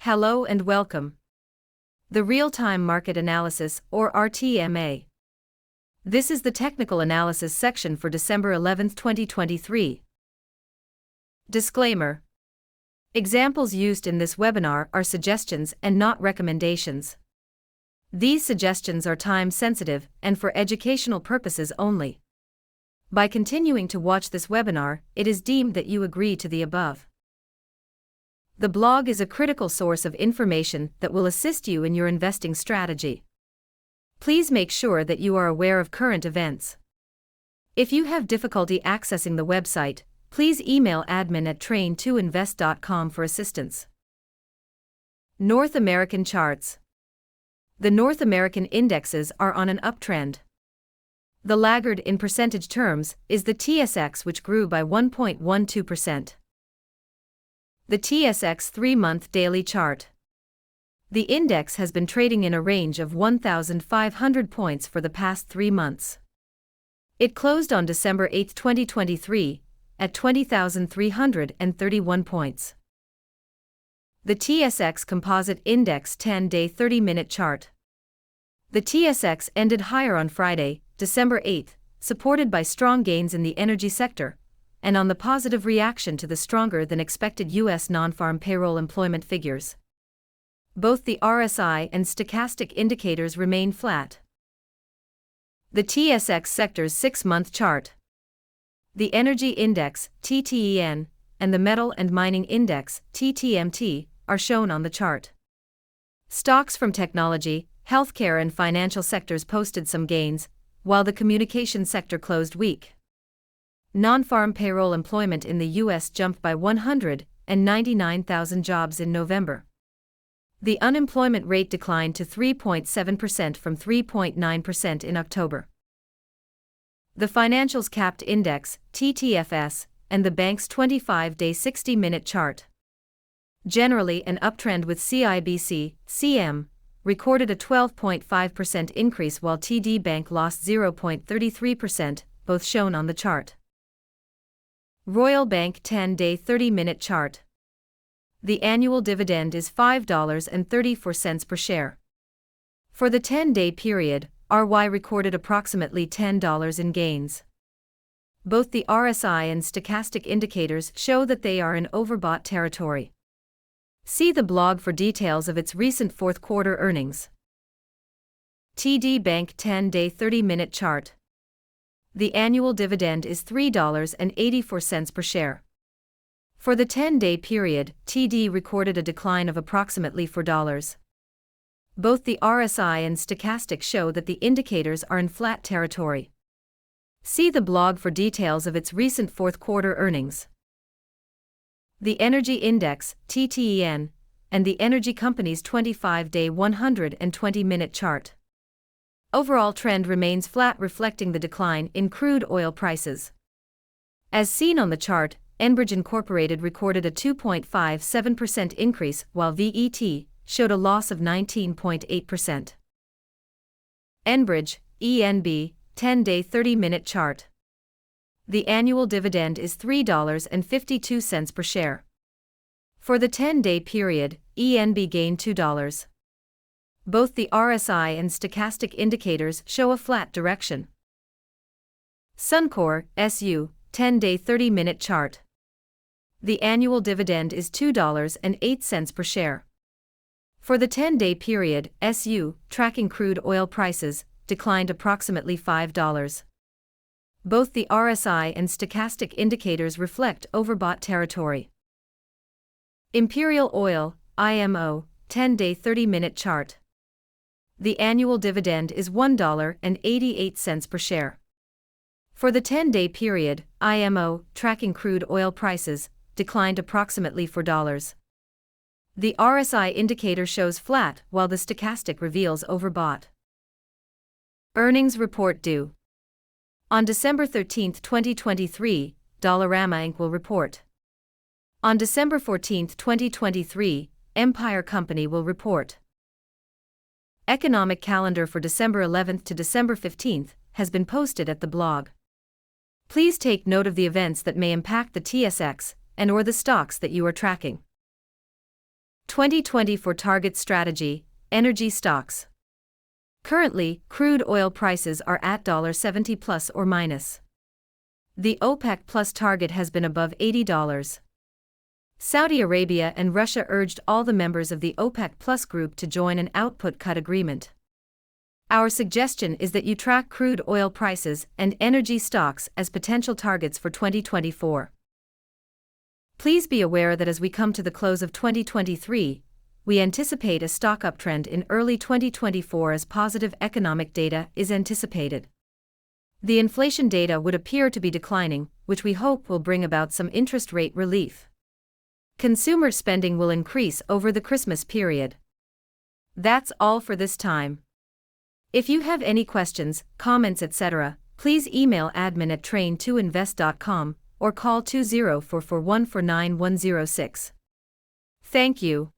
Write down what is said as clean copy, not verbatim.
Hello and welcome. The Real-Time Market Analysis, or RTMA. This is the technical analysis section for December 11, 2023. Disclaimer. Examples used in this webinar are suggestions and not recommendations. These suggestions are time-sensitive and for educational purposes only. By continuing to watch this webinar, it is deemed that you agree to the above. The blog is a critical source of information that will assist you in your investing strategy. Please make sure that you are aware of current events. If you have difficulty accessing the website, please email admin@train2invest.com for assistance. North American charts. The North American indexes are on an uptrend. The laggard in percentage terms is the TSX, which grew by 1.12%. The TSX 3-month daily chart. The index has been trading in a range of 1,500 points for the past 3 months. It closed on December 8, 2023, at 20,331 points. The TSX Composite Index 10-day 30-minute chart. The TSX ended higher on Friday, December 8, supported by strong gains in the energy sector, and on the positive reaction to the stronger-than-expected U.S. non-farm payroll employment figures. Both the RSI and stochastic indicators remain flat. The TSX sector's 6-month chart. The Energy Index, TTEN, and the Metal and Mining Index, TTMT, are shown on the chart. Stocks from technology, healthcare and financial sectors posted some gains, while the communication sector closed weak. Non-farm payroll employment in the U.S. jumped by 199,000 jobs in November. The unemployment rate declined to 3.7% from 3.9% in October. The Financials Capped Index, TTFS, and the bank's 25-day 60-minute chart. Generally an uptrend, with CIBC, CM, recorded a 12.5% increase while TD Bank lost 0.33%, both shown on the chart. Royal Bank 10-day 30-minute chart. The annual dividend is $5.34 per share. For the 10-day period, RY recorded approximately $10 in gains. Both the RSI and stochastic indicators show that they are in overbought territory. See the blog for details of its recent fourth quarter earnings. TD Bank 10-day 30-minute chart. The annual dividend is $3.84 per share. For the 10-day period, TD recorded a decline of approximately $4. Both the RSI and stochastic show that the indicators are in flat territory. See the blog for details of its recent fourth quarter earnings. The Energy Index, TTEN, and the energy company's 25-day 120-minute chart. Overall trend remains flat, reflecting the decline in crude oil prices. As seen on the chart, Enbridge Incorporated recorded a 2.57% increase, while VET showed a loss of 19.8%. Enbridge, ENB, 10-day 30-minute chart. The annual dividend is $3.52 per share. For the 10-day period, ENB gained $2. Both the RSI and stochastic indicators show a flat direction. Suncor, SU, 10-day 30-minute chart. The annual dividend is $2.08 per share. For the 10-day period, SU, tracking crude oil prices, declined approximately $5. Both the RSI and stochastic indicators reflect overbought territory. Imperial Oil, IMO, 10-day 30-minute chart. The annual dividend is $1.88 per share. For the 10-day period, IMO, tracking crude oil prices, declined approximately $4. The RSI indicator shows flat, while the stochastic reveals overbought. Earnings report due. On December 13, 2023, Dollarama Inc. will report. On December 14, 2023, Empire Company will report. Economic calendar for December 11 to December 15 has been posted at the blog. Please take note of the events that may impact the TSX and/or the stocks that you are tracking. 2024 Target Strategy, Energy Stocks. Currently, crude oil prices are at $70 plus or minus. The OPEC Plus target has been above $80. Saudi Arabia and Russia urged all the members of the OPEC Plus group to join an output cut agreement. Our suggestion is that you track crude oil prices and energy stocks as potential targets for 2024. Please be aware that as we come to the close of 2023, we anticipate a stock uptrend in early 2024 as positive economic data is anticipated. The inflation data would appear to be declining, which we hope will bring about some interest rate relief. Consumer spending will increase over the Christmas period. That's all for this time. If you have any questions, comments, etc., please email admin@train2invest.com or call 20441499106. Thank you.